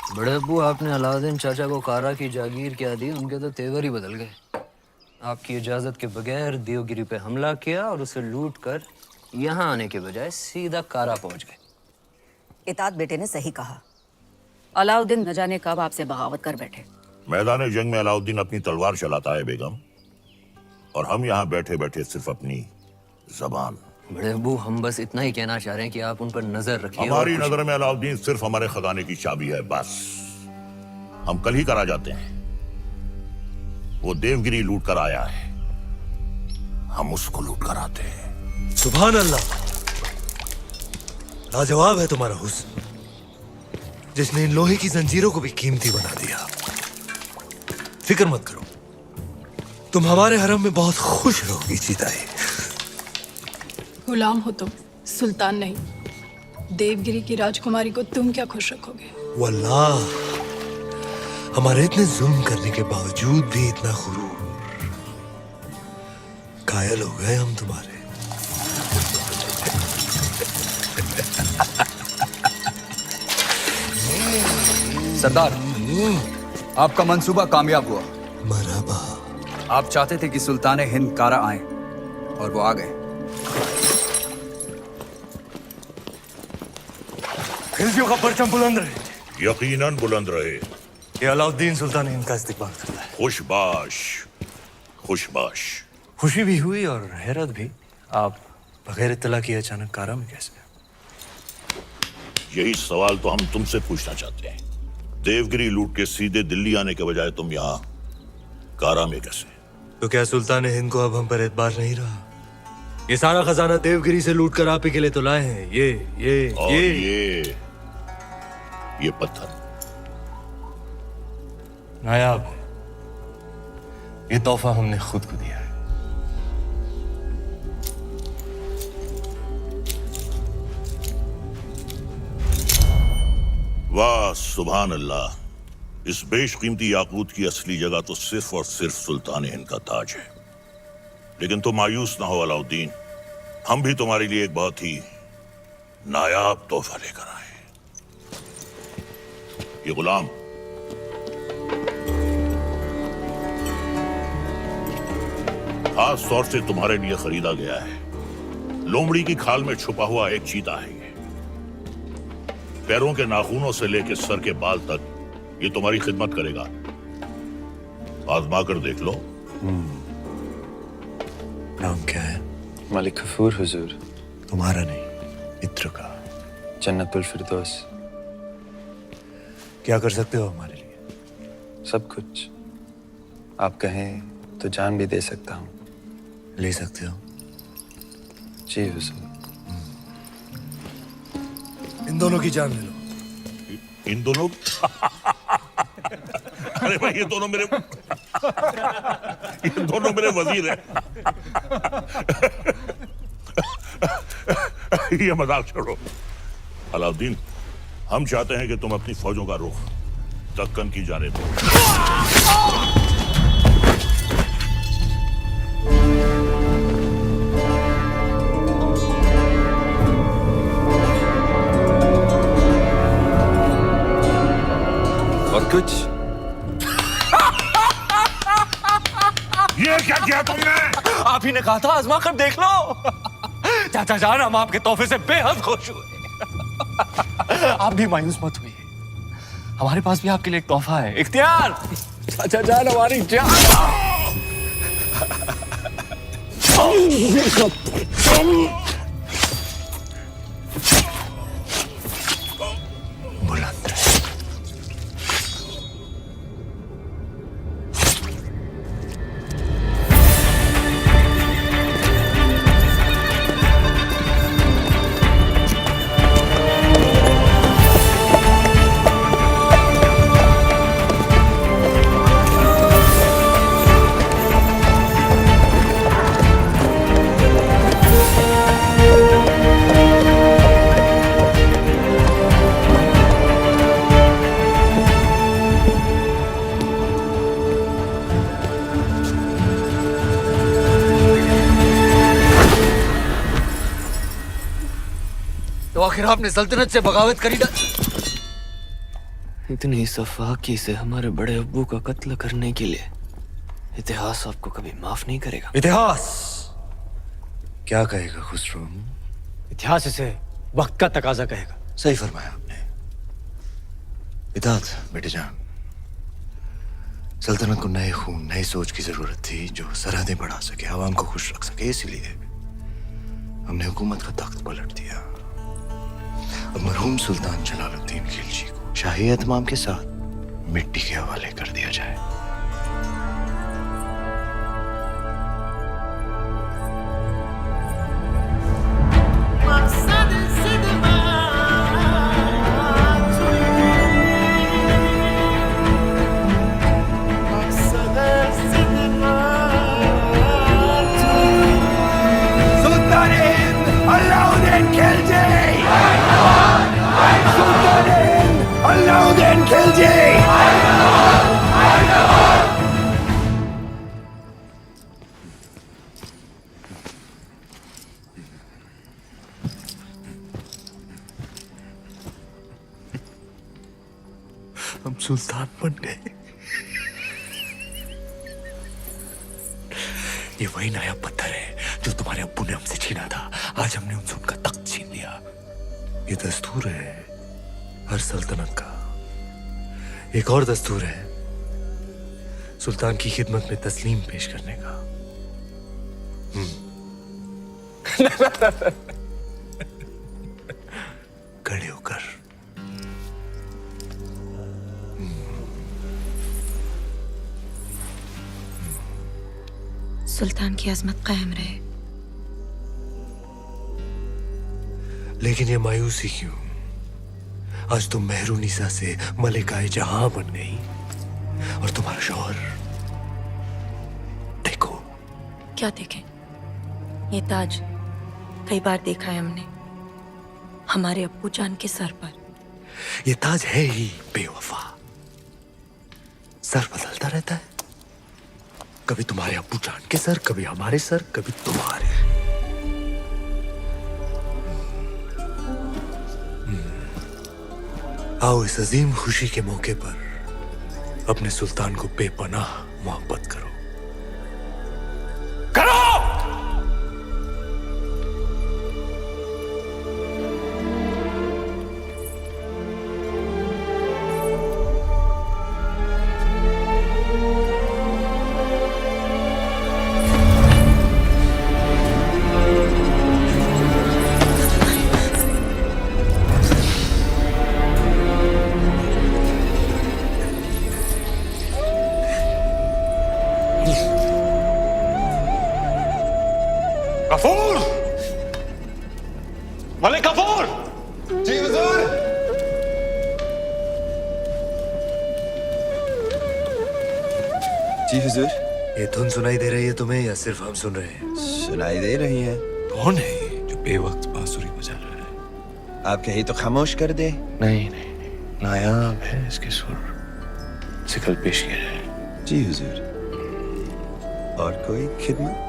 बड़े अब्बू, आपने अलाउद्दीन चाचा को कारा की जागीर क्या दी, उनके तो तेवर ही बदल गए। आपकी इजाजत के बगैर देवगिरी पे हमला किया और उसे लूट कर यहाँ आने के बजाय सीधा कारा पहुंच गए। इतात बेटे ने सही कहा। अलाउद्दीन न जाने कब आपसे बगावत कर बैठे। मैदान जंग में अलाउद्दीन अपनी तलवार चलाता है बेगम, और हम यहाँ बैठे बैठे सिर्फ अपनी जबान। बड़े अब्बू, हम बस इतना ही कहना चाह रहे हैं कि आप उन पर नजर रखिए। हमारी नजर में अलाउद्दीन सिर्फ हमारे खजाने की चाबी है, बस। हम कल ही करा जाते हैं। वो देवगिरी लूट कर आया है, हम उसको लूट कर आते हैं। सुभान अल्लाह, लाजवाब है तुम्हारा हुस्न, जिसने इन लोहे की जंजीरों को भी कीमती बना दिया। फिक्र मत करो, तुम हमारे हरम में बहुत खुश रहोगी सीताई। गुलाम हो तुम, सुल्तान नहीं। देवगिरी की राजकुमारी को तुम क्या खुश रखोगे? वल्लाह, हमारे इतने जुल्म करने के बावजूद भी इतना गुरूर। कायल हो गए हम तुम्हारे। सरदार, आपका मंसूबा कामयाब हुआ। मरहबा। आप चाहते थे कि सुल्तान हिंद कारा आए, और वो आ गए। खिलजियों का परचम बुलंद रहे। यकीनन बुलंद रहे। ये अलाउद्दीन सुल्तान हिंद का इस्तिकबाल करता है। खुशबाश, खुशबाश। खुशी भी हुई और हैरत भी। आप बगैर इत्तला किए अचानक कारा में कैसे? यही सवाल तो हम तुमसे पूछना चाहते हैं। देवगिरी लूट के सीधे दिल्ली आने के बजाय तुम यहाँ कारा में कैसे? तो क्या सुल्तान हिंद को अब हम पर एतबार नहीं रहा? ये सारा खजाना देवगिरी से लूट कर आप ही के लिए तो लाए हैं। ये पत्थर नायाब है। ये तोहफा हमने खुद को दिया है। वाह सुभान अल्लाह, इस बेशकीमती याकूत की असली जगह तो सिर्फ और सिर्फ सुल्तान हिंद का ताज है। लेकिन तुम मायूस ना हो अलाउद्दीन, हम भी तुम्हारे लिए एक बहुत ही नायाब तोहफा लेकर आए। ये गुलाम खास तौर से तुम्हारे लिए खरीदा गया है। लोमड़ी की खाल में छुपा हुआ एक चीता है ये। पैरों के नाखूनों से लेकर सर के बाल तक ये तुम्हारी खिदमत करेगा। आजमा कर देख लो। नाम क्या है? मलिक गफूर हुजूर। तुम्हारा नहीं, मित्र का। जन्नतुल फिरदौस। क्या कर सकते हो हमारे लिए? सब कुछ। आप कहें तो जान भी दे सकता हूँ। ले सकते हो? जी हुजूर। इन दोनों की जान ले लो। इन दोनों अरे भाई, ये दोनों मेरे वजीर हैं। ये मजाक छोड़ो अलाउद्दीन, हम चाहते हैं कि तुम अपनी फौजों का रुख दक्कन की जानिब दो। और कुछ ये क्या किया तुमने? आप ही ने कहा था आजमा कर देख लो। चाचा जान, हम आपके तोहफे से बेहद खुश हुए। आप भी मायूस मत हुई, हमारे पास भी आपके लिए एक तोहफा है। इख्तियार, चाचा जान हमारी जान। बुलंद रहे। तो आखिर आपने सल्तनत से बगावत करी इतनी सफाकी से हमारे बड़े अब्बू का कत्ल करने के लिए इतिहास आपको कभी माफ नहीं करेगा। इतिहास क्या कहेगा खुसरो? इतिहास इसे वक्त का तकाजा कहेगा। सही फरमाया आपने। इताद बेटे जान, सल्तनत को नए खून नई सोच की जरूरत थी जो सरहदें बढ़ा सके, आवाम को खुश रख सके। इसलिए हमने हुकूमत का तख्त पलट दिया। अब मरहूम सुल्तान जलालुद्दीन खिलजी को शाही एहतमाम के साथ मिट्टी के हवाले कर दिया जाए। हम सुल्तान बन गए। ये वही नया पत्थर है जो तुम्हारे अब्बू ने हमसे छीना था। आज हमने उनसे उनका तख्त छीन लिया। ये दस्तूर है हर सल्तनत का। एक और दस्तूर है सुल्तान की खिदमत में तस्लीम पेश करने का। खड़े होकर सुल्तान की अजमत कायम रहे। लेकिन ये मायूसी क्यों? आज तुम मेहरुनिसा से मलिकाए जहां बन गई और तुम्हारा शौहर देखो। क्या देखें? ये ताज कई बार देखा है हमने हमारे अब्बू जान के सर पर। ये ताज है ही बेवफा। सर बदलता रहता है, कभी तुम्हारे अब्बू जान के सर, कभी हमारे सर, कभी तुम्हारे। आओ इस अजीम खुशी के मौके पर अपने सुल्तान को बेपनाह मोहब्बत करो। गफूर! मलिक गफूर! जी हुजूर। जी हुजूर। ये धुन सुनाई दे रही है तुम्हें या सिर्फ हम सुन रहे हैं? सुनाई दे रही है। कौन है ये जो बेवक्त बांसुरी बजा रहा है? आप कहीं तो खामोश कर दे। नहीं नहीं नहीं, नायाब है इसके सुर। इसे कल पेश किया जाए। जी हुजूर। और कोई खिदमत?